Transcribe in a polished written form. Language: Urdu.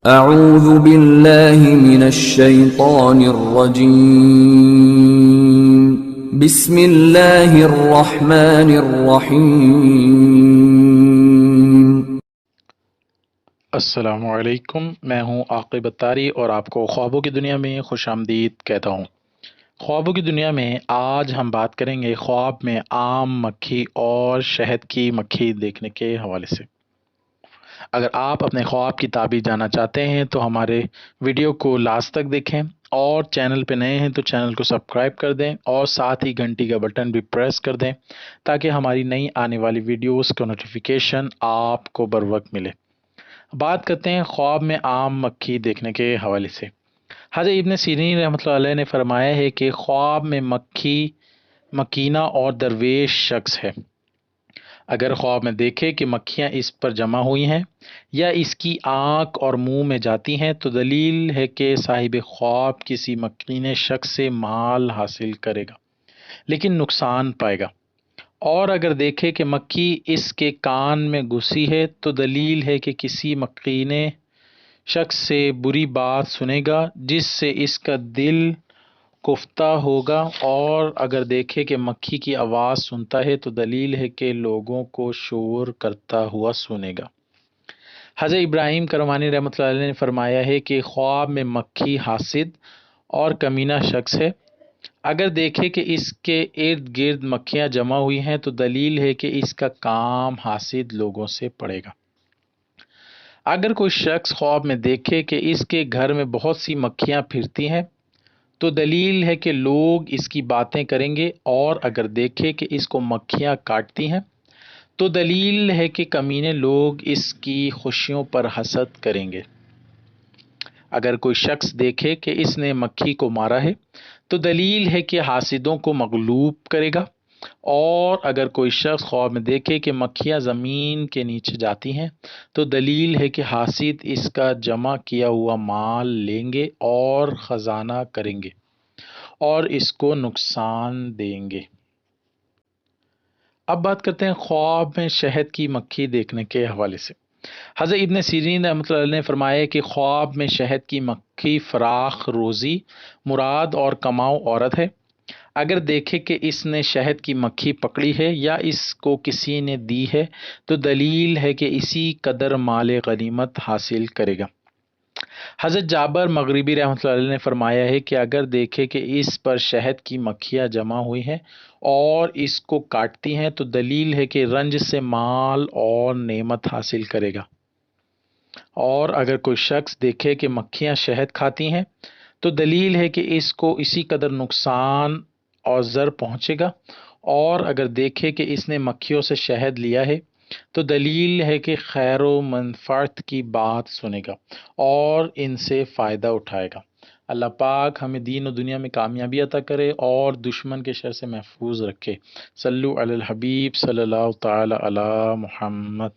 اعوذ باللہ من الشیطان الرجیم، بسم اللہ الرحمن الرحیم۔ السلام علیکم، میں ہوں عاقب اتاری اور آپ کو خوابوں کی دنیا میں خوش آمدید کہتا ہوں۔ خوابوں کی دنیا میں آج ہم بات کریں گے خواب میں عام مکھی اور شہد کی مکھی دیکھنے کے حوالے سے۔ اگر آپ اپنے خواب کی تعبیر جاننا چاہتے ہیں تو ہمارے ویڈیو کو لاسٹ تک دیکھیں، اور چینل پہ نئے ہیں تو چینل کو سبسکرائب کر دیں اور ساتھ ہی گھنٹی کا بٹن بھی پریس کر دیں تاکہ ہماری نئی آنے والی ویڈیوز کا نوٹیفیکیشن آپ کو بر وقت ملے۔ بات کرتے ہیں خواب میں عام مکھی دیکھنے کے حوالے سے۔ حضرت ابن سیرین رحمۃ اللہ علیہ نے فرمایا ہے کہ خواب میں مکھی مکینہ اور درویش شخص ہے۔ اگر خواب میں دیکھے کہ مکھیاں اس پر جمع ہوئی ہیں یا اس کی آنکھ اور منہ میں جاتی ہیں تو دلیل ہے کہ صاحب خواب کسی مکینے شخص سے مال حاصل کرے گا لیکن نقصان پائے گا۔ اور اگر دیکھے کہ مکھی اس کے کان میں گھسی ہے تو دلیل ہے کہ کسی مکینے شخص سے بری بات سنے گا جس سے اس کا دل کوفتہ ہوگا، اور اگر دیکھے کہ مکھی کی آواز سنتا ہے تو دلیل ہے کہ لوگوں کو شور کرتا ہوا سنے گا۔ حضرت ابراہیم کرمانی رحمۃ اللہ علیہ نے فرمایا ہے کہ خواب میں مکھی حاسد اور کمینہ شخص ہے۔ اگر دیکھے کہ اس کے ارد گرد مکھیاں جمع ہوئی ہیں تو دلیل ہے کہ اس کا کام حاسد لوگوں سے پڑے گا۔ اگر کوئی شخص خواب میں دیکھے کہ اس کے گھر میں بہت سی مکھیاں پھرتی ہیں تو دلیل ہے کہ لوگ اس کی باتیں کریں گے، اور اگر دیکھے کہ اس کو مکھیاں کاٹتی ہیں تو دلیل ہے کہ کمینے لوگ اس کی خوشیوں پر حسد کریں گے۔ اگر کوئی شخص دیکھے کہ اس نے مکھی کو مارا ہے تو دلیل ہے کہ حاسدوں کو مغلوب کرے گا، اور اگر کوئی شخص خواب میں دیکھے کہ مکھیاں زمین کے نیچے جاتی ہیں تو دلیل ہے کہ حاسد اس کا جمع کیا ہوا مال لیں گے اور خزانہ کریں گے اور اس کو نقصان دیں گے۔ اب بات کرتے ہیں خواب میں شہد کی مکھی دیکھنے کے حوالے سے۔ حضرت ابن سیرین رحمۃ اللہ علیہ نے فرمایا کہ خواب میں شہد کی مکھی فراخ روزی مراد اور کماؤ عورت ہے۔ اگر دیکھے کہ اس نے شہد کی مکھی پکڑی ہے یا اس کو کسی نے دی ہے تو دلیل ہے کہ اسی قدر مال غنیمت حاصل کرے گا۔ حضرت جابر مغربی رحمۃ اللہ علیہ نے فرمایا ہے کہ اگر دیکھے کہ اس پر شہد کی مکھیاں جمع ہوئی ہیں اور اس کو کاٹتی ہیں تو دلیل ہے کہ رنج سے مال اور نعمت حاصل کرے گا۔ اور اگر کوئی شخص دیکھے کہ مکھیاں شہد کھاتی ہیں تو دلیل ہے کہ اس کو اسی قدر نقصان اور ضر پہنچے گا، اور اگر دیکھے کہ اس نے مکھیوں سے شہد لیا ہے تو دلیل ہے کہ خیر و منفعت کی بات سنے گا اور ان سے فائدہ اٹھائے گا۔ اللہ پاک ہمیں دین و دنیا میں کامیابی عطا کرے اور دشمن کے شر سے محفوظ رکھے۔ صلو علی الحبیب صلی اللہ تعالی علی محمد۔